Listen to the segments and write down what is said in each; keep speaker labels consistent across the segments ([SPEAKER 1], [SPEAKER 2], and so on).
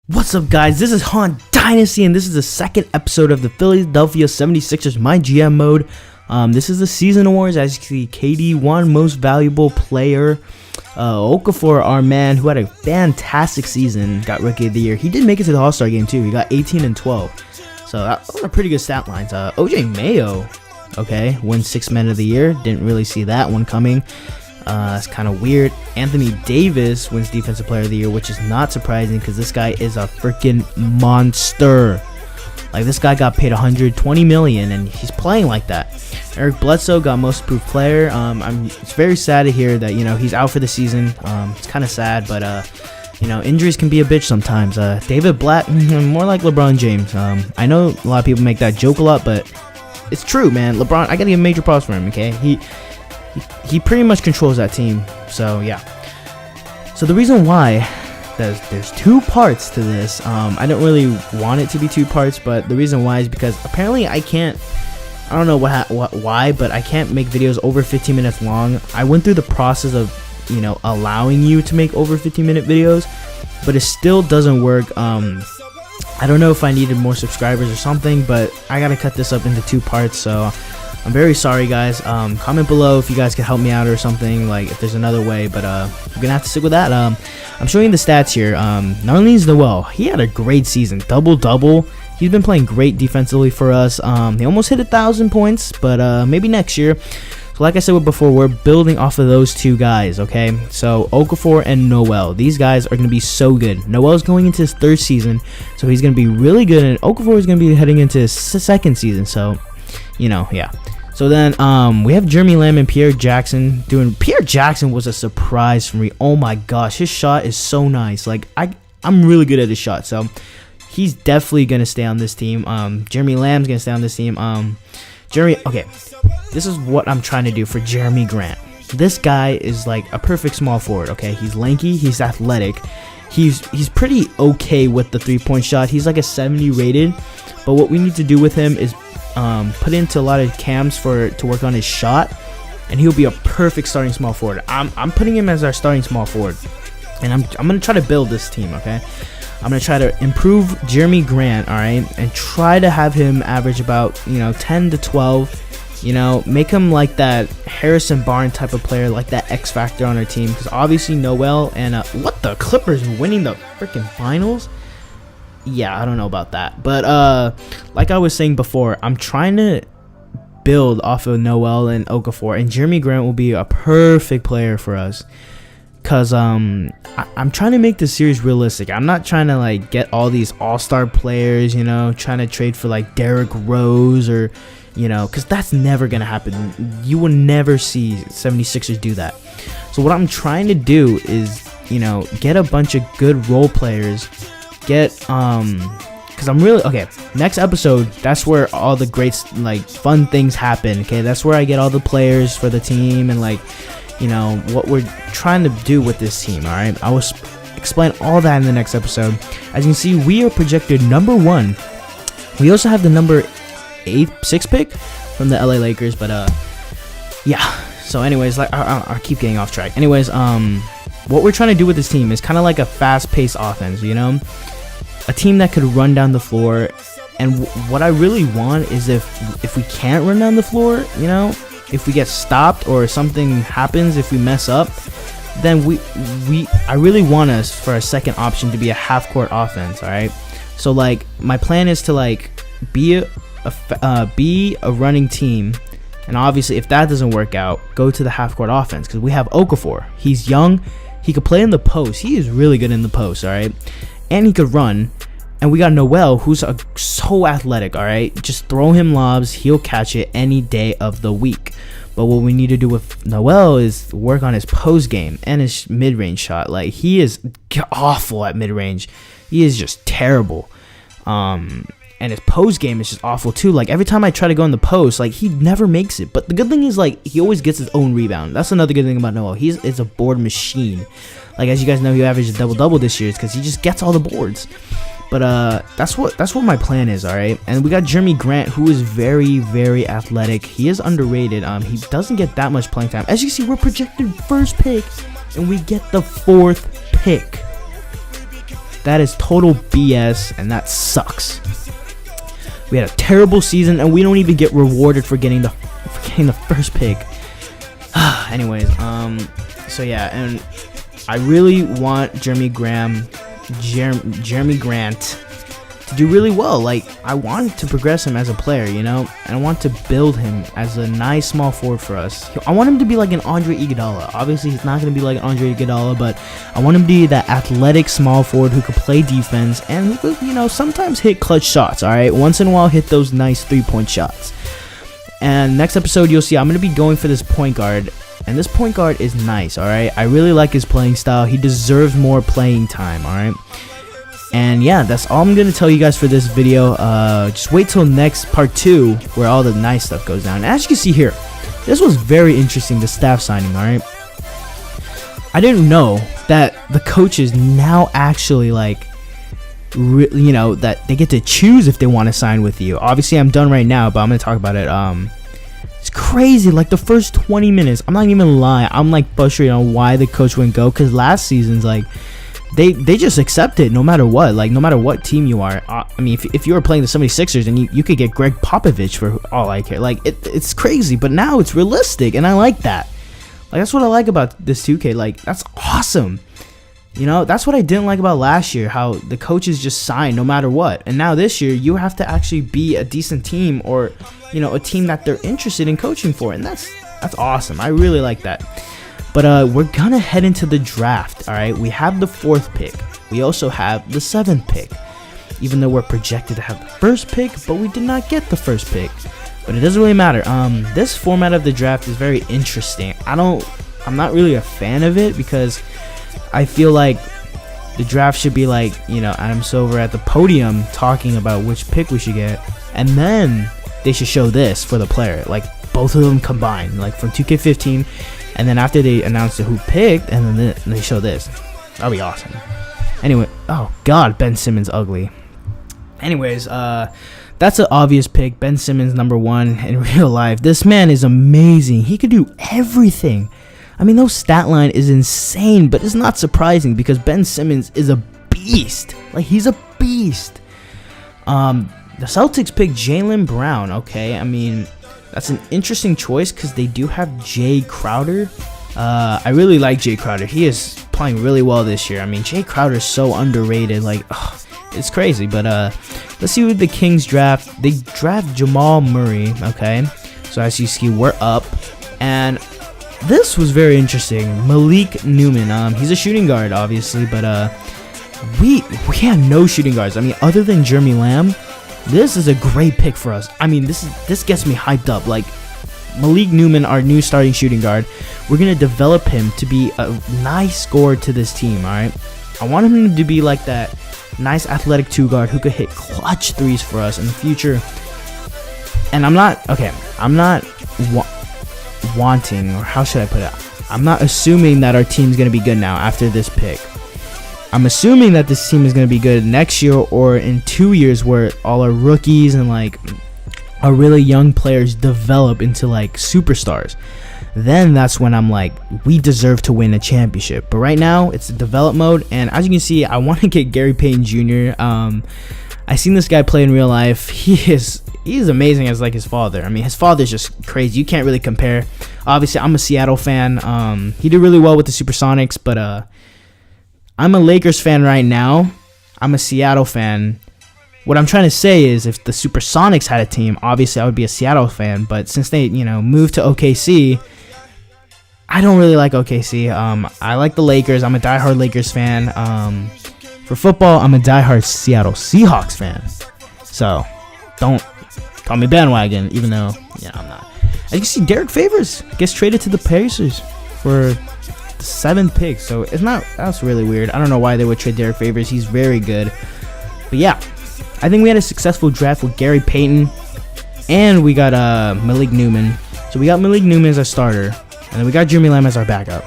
[SPEAKER 1] What's up, guys? This is Han Dynasty, and this is the second episode of the Philadelphia 76ers MyGm mode. This is the season awards. As you can see, KD won most valuable player. Okafor, our man, who had a fantastic season, got rookie of the year. He did make it to the All-Star game too. He got 18 and 12. So that was a pretty good stat lines. OJ Mayo, okay, won 6th man of the year. Didn't really see that one coming. It's kind of weird. Anthony Davis wins Defensive Player of the Year, which is not surprising because this guy is a freaking monster. Like, this guy got paid $120 million, and he's playing like that. Eric Bledsoe got Most Improved Player. It's very sad to hear that he's out for the season. It's kind of sad, but injuries can be a bitch sometimes. David Blatt, more like LeBron James. I know a lot of people make that joke a lot, but it's true, man. LeBron, I gotta give major props for him. Okay, he pretty much controls that team. So yeah. So the reason why there's two parts to this. I don't really want it to be two parts, but the reason why is because apparently I don't know why, but I can't make videos over 15 minutes long. I went through the process of allowing you to make over 15-minute videos, but it still doesn't work. I don't know if I needed more subscribers or something, but I gotta cut this up into two parts. So I'm very sorry, guys. Comment below if you guys can help me out or something, like if there's another way, but I'm gonna have to stick with that. I'm showing the stats here. Nerlens Noel, he had a great season, double-double. He's been playing great defensively for us. He almost hit 1,000 points, but maybe next year. So like I said before, we're building off of those two guys, okay? So Okafor and Noel, these guys are going to be so good. Noel's going into his 3rd season, so he's going to be really good, and Okafor is going to be heading into his 2nd season, so, yeah. So then we have Jeremy Lamb and Pierre Jackson doing. Pierre Jackson was a surprise for me. Oh my gosh, his shot is so nice. Like, I'm really good at his shot, so he's definitely going to stay on this team. Jeremy Lamb's going to stay on this team. Okay, this is what I'm trying to do for Jeremy Grant. This guy is like a perfect small forward, okay? He's lanky, he's athletic, he's pretty okay with the 3-point shot. He's like a 70 rated, but what we need to do with him is put into a lot of cams to work on his shot, and he'll be a perfect starting small forward. I'm putting him as our starting small forward, and I'm gonna try to build this team, okay? I'm going to try to improve Jeremy Grant, alright, and try to have him average about, 10 to 12, make him like that Harrison Barnes type of player, like that X factor on our team, because obviously Noel and, what, the Clippers winning the freaking finals? Yeah, I don't know about that, but, like I was saying before, I'm trying to build off of Noel and Okafor, and Jeremy Grant will be a perfect player for us. Because I'm trying to make this series realistic. I'm not trying to like get all these all-star players, trying to trade for like Derrick Rose or, because that's never going to happen. You will never see 76ers do that. So what I'm trying to do is, get a bunch of good role players. Because I'm really, okay, next episode, that's where all the great, like, fun things happen, okay? That's where I get all the players for the team and, like, what we're trying to do with this team, alright? I will explain all that in the next episode. As you can see, we are projected number 1. We also have the number 6 pick from the LA Lakers, but, yeah. So anyways, like, I keep getting off track. Anyways, what we're trying to do with this team is kind of like a fast-paced offense, a team that could run down the floor. And what I really want is if we can't run down the floor, if we get stopped or something happens, if we mess up, then I really want us for a second option to be a half-court offense, all right? So, like, my plan is to, like, be a running team, and obviously, if that doesn't work out, go to the half-court offense, because we have Okafor. He's young. He could play in the post. He is really good in the post, all right? And he could run. And we got Noel, who's so athletic, all right? Just throw him lobs. He'll catch it any day of the week. But what we need to do with Noel is work on his post game and his mid-range shot. Like, he is awful at mid-range. He is just terrible. And his post game is just awful, too. Like, every time I try to go in the post, like, he never makes it. But the good thing is, like, he always gets his own rebound. That's another good thing about Noel. He's a board machine. Like, as you guys know, he averaged a double-double this year because he just gets all the boards. But that's what my plan is, all right? And we got Jeremy Grant, who is very, very athletic. He is underrated. He doesn't get that much playing time. As you see, we're projected 1st pick, and we get the 4th pick. That is total BS, and that sucks. We had a terrible season, and we don't even get rewarded for getting the first pick. Anyways, so yeah, and I really want Jeremy Grant to do really well. Like, I want to progress him as a player, you know, and I want to build him as a nice small forward for us. I want him to be like an Andre Iguodala. Obviously, he's not going to be like Andre Iguodala, but I want him to be that athletic small forward who could play defense and who could, you know, sometimes hit clutch shots, all right? Once in a while, hit those nice three-point shots. And next episode, you'll see I'm going to be going for this point guard. And this point guard is nice, all right? I really like his playing style. He deserves more playing time, all right? And yeah, that's all I'm going to tell you guys for this video. Just wait till next part 2 where all the nice stuff goes down. And as you can see here, this was very interesting, the staff signing, all right? I didn't know that the coaches now actually, like, you know, that they get to choose if they want to sign with you. Obviously, I'm done right now, but I'm going to talk about it. It's crazy. Like, the first 20 minutes, I'm not even lying. I'm, like, frustrated on why the coach wouldn't go, because last season's, like, they just accept it no matter what. Like, no matter what team you are. I mean, if you were playing the 76ers and you could get Greg Popovich for all I care. Like, it's crazy, but now it's realistic, and I like that. Like, that's what I like about this 2K. Like, that's awesome. You know, that's what I didn't like about last year, how the coaches just signed no matter what. And now this year, you have to actually be a decent team, or, you know, a team that they're interested in coaching for. And that's awesome. I really like that. But we're going to head into the draft, all right? We have the 4th pick. We also have the 7th pick. Even though we're projected to have the 1st pick, but we did not get the 1st pick. But it doesn't really matter. This format of the draft is very interesting. I'm not really a fan of it, because I feel like the draft should be like, you know, Adam Silver at the podium talking about which pick we should get, and then they should show this for the player, like both of them combined, like from 2K15, and then after they announce who picked, and then they show this. That'd be awesome. Anyway, oh god, Ben Simmons ugly. Anyways, that's an obvious pick. Ben Simmons, number 1 in real life. This man is amazing. He could do everything. I mean, those stat line is insane, but it's not surprising because Ben Simmons is a beast. Like, he's a beast. The Celtics picked Jaylen Brown, okay? I mean, that's an interesting choice because they do have Jay Crowder. I really like Jay Crowder. He is playing really well this year. I mean, Jay Crowder is so underrated. Like, it's crazy. But let's see who the Kings draft. They draft Jamal Murray, okay? So as you see, we're up. And this was very interesting. Malik Newman. He's a shooting guard, obviously, but we had no shooting guards. I mean, other than Jeremy Lamb, this is a great pick for us. I mean, this gets me hyped up. Like, Malik Newman, our new starting shooting guard, we're gonna develop him to be a nice scorer to this team. All right, I want him to be like that nice athletic 2 guard who could hit clutch threes for us in the future. And I'm not wanting, or how should I put it? I'm not assuming that our team's going to be good now after this pick. I'm assuming that this team is going to be good next year or in 2 years, where all our rookies and like our really young players develop into like superstars. Then that's when I'm like, we deserve to win a championship. But right now it's a develop mode, and as you can see, I want to get Gary Payton Jr. I seen this guy play in real life. He's amazing as like his father. I mean, his father's just crazy. You can't really compare. Obviously, I'm a Seattle fan. He did really well with the Supersonics, but I'm a Lakers fan right now. I'm a Seattle fan. What I'm trying to say is, if the Supersonics had a team, obviously I would be a Seattle fan. But since they, you know, moved to OKC, I don't really like OKC. I like the Lakers. I'm a diehard Lakers fan. For football, I'm a diehard Seattle Seahawks fan. So, don't call me bandwagon, even though, yeah, I'm not. As you can see, Derek Favors gets traded to the Pacers for the 7th pick. So, that's really weird. I don't know why they would trade Derek Favors. He's very good. But yeah, I think we had a successful draft with Gary Payton, and we got Malik Newman. So, we got Malik Newman as our starter, and then we got Jeremy Lamb as our backup.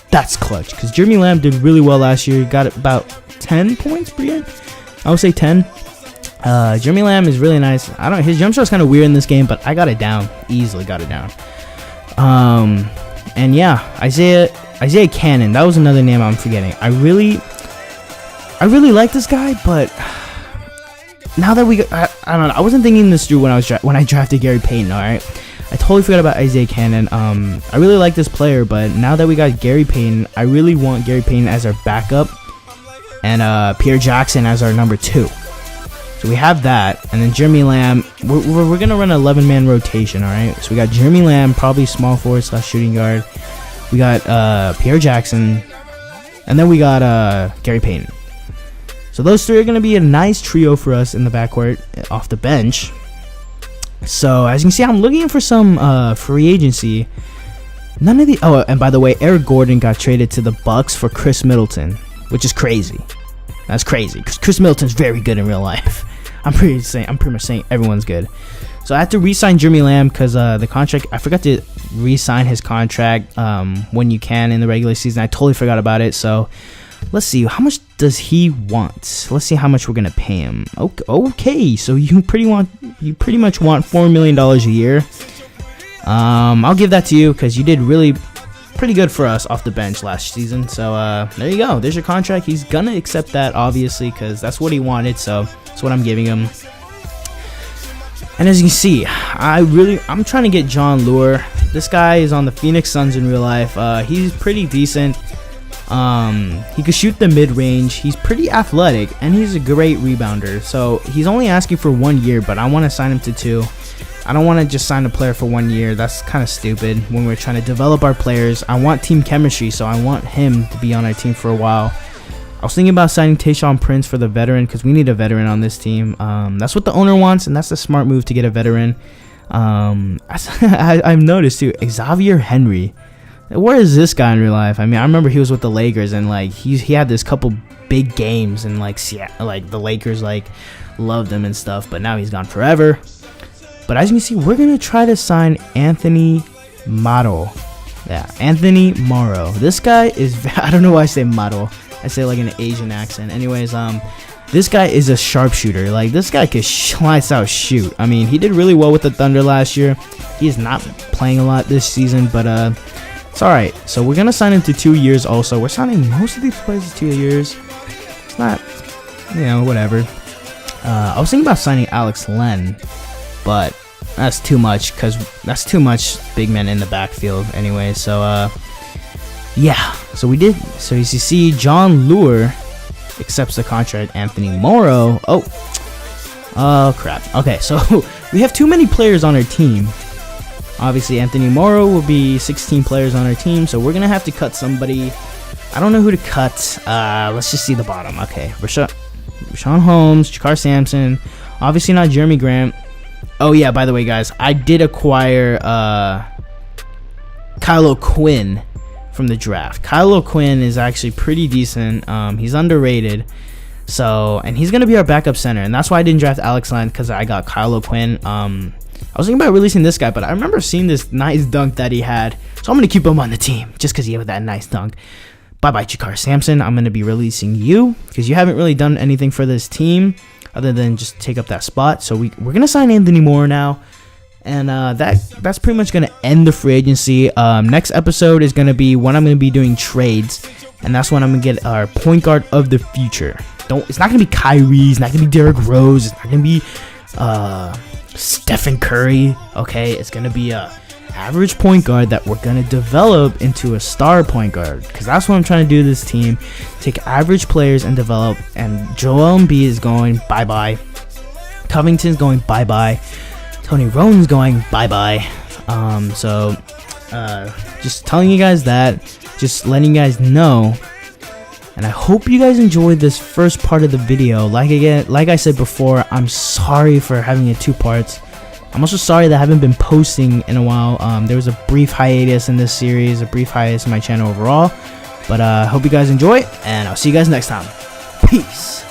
[SPEAKER 1] That's clutch, because Jeremy Lamb did really well last year. He got about 10 points per game. I would say 10. Jeremy Lamb is really nice. His jump shot's kind of weird in this game, but I got it down. Easily got it down. And yeah, Isaiah Cannon. That was another name I'm forgetting. I really like this guy, but now that I don't know. I wasn't thinking this through when I drafted Gary Payton. All right, I totally forgot about Isaiah Cannon. I really like this player, but now that we got Gary Payton, I really want Gary Payton as our backup and Pierre Jackson as our number 2. So we have that, and then Jeremy Lamb. We're gonna run an 11-man rotation. All right, so we got Jeremy Lamb, probably small forward / shooting guard. We got Pierre Jackson, and then we got Gary Payton. So those 3 are going to be a nice trio for us in the backcourt off the bench. So as you can see, I'm looking for some free agency. None of the... Oh, and by the way, Eric Gordon got traded to the Bucks for Chris Middleton, which is crazy. That's crazy, because Chris Middleton's very good in real life. I'm pretty much saying everyone's good. So I had to re-sign Jeremy Lamb because the contract... I forgot to re-sign his contract when you can in the regular season. I totally forgot about it, so... Let's see, how much does he want? Let's see how much we're gonna pay him. Okay, so you pretty much want $4 million a year. I'll give that to you because you did really pretty good for us off the bench last season. So there you go. There's your contract. He's gonna accept that obviously because that's what he wanted. So that's what I'm giving him. And as you can see, I'm trying to get John Lure. This guy is on the Phoenix Suns in real life. He's pretty decent. He could shoot the mid-range. He's pretty athletic, and he's a great rebounder. So he's only asking for 1 year, but I want to sign him to 2. I don't want to just sign a player for 1 year. That's kind of stupid when we're trying to develop our players. I want team chemistry, so I want him to be on our team for a while. I was thinking about signing Tayshaun Prince for the veteran because we need a veteran on this team. That's what the owner wants, and that's the smart move to get a veteran. I've noticed too, Xavier Henry. Where is this guy in real life? I mean, I remember he was with the Lakers, and like he had this couple big games, and like the Lakers like loved him and stuff. But now he's gone forever. But as you can see, we're gonna try to sign Anthony Morrow. Yeah, Anthony Morrow. This guy is I don't know why I say Morrow. I say like an Asian accent. Anyways, this guy is a sharpshooter. Like this guy can lights out shoot. I mean, he did really well with the Thunder last year. He's not playing a lot this season, but it's alright. So we're gonna sign him to 2 years also. We're signing most of these players to 2 years. It's not, whatever. I was thinking about signing Alex Len, but that's too much because that's too much big men in the backfield anyway. So yeah. So we did. So as you see, John Lure accepts the contract. Anthony Morrow. Oh crap. Okay, so we have too many players on our team. Obviously, Anthony Morrow will be 16 players on our team, so we're going to have to cut somebody. I don't know who to cut. Let's just see the bottom. Okay, Rashawn Holmes, Jakar Sampson, obviously not Jeremy Grant. Oh, yeah, by the way, guys, I did acquire Kyle O'Quinn from the draft. Kyle O'Quinn is actually pretty decent. He's underrated. So, and he's going to be our backup center, and that's why I didn't draft Alex Len because I got Kyle O'Quinn. I was thinking about releasing this guy, but I remember seeing this nice dunk that he had. So I'm going to keep him on the team just because he had that nice dunk. Bye-bye, Jakar Sampson. I'm going to be releasing you because you haven't really done anything for this team other than just take up that spot. So we're going to sign Anthony Moore now. And that's pretty much going to end the free agency. Next episode is going to be when I'm going to be doing trades. And that's when I'm going to get our point guard of the future. It's not going to be Kyrie. It's not going to be Derrick Rose. It's not going to be... Stephen Curry. Okay, it's gonna be a average point guard that we're gonna develop into a star point guard because that's what I'm trying to do to this team. Take average players and develop. And Joel Embiid is going bye-bye. Covington's going bye-bye. Tony Roan's going bye-bye. So just telling you guys that, just letting you guys know. And I hope you guys enjoyed this first part of the video. Like I said before, I'm sorry for having it 2 parts. I'm also sorry that I haven't been posting in a while. There was a brief hiatus in this series, a brief hiatus in my channel overall. But I hope you guys enjoy, and I'll see you guys next time. Peace.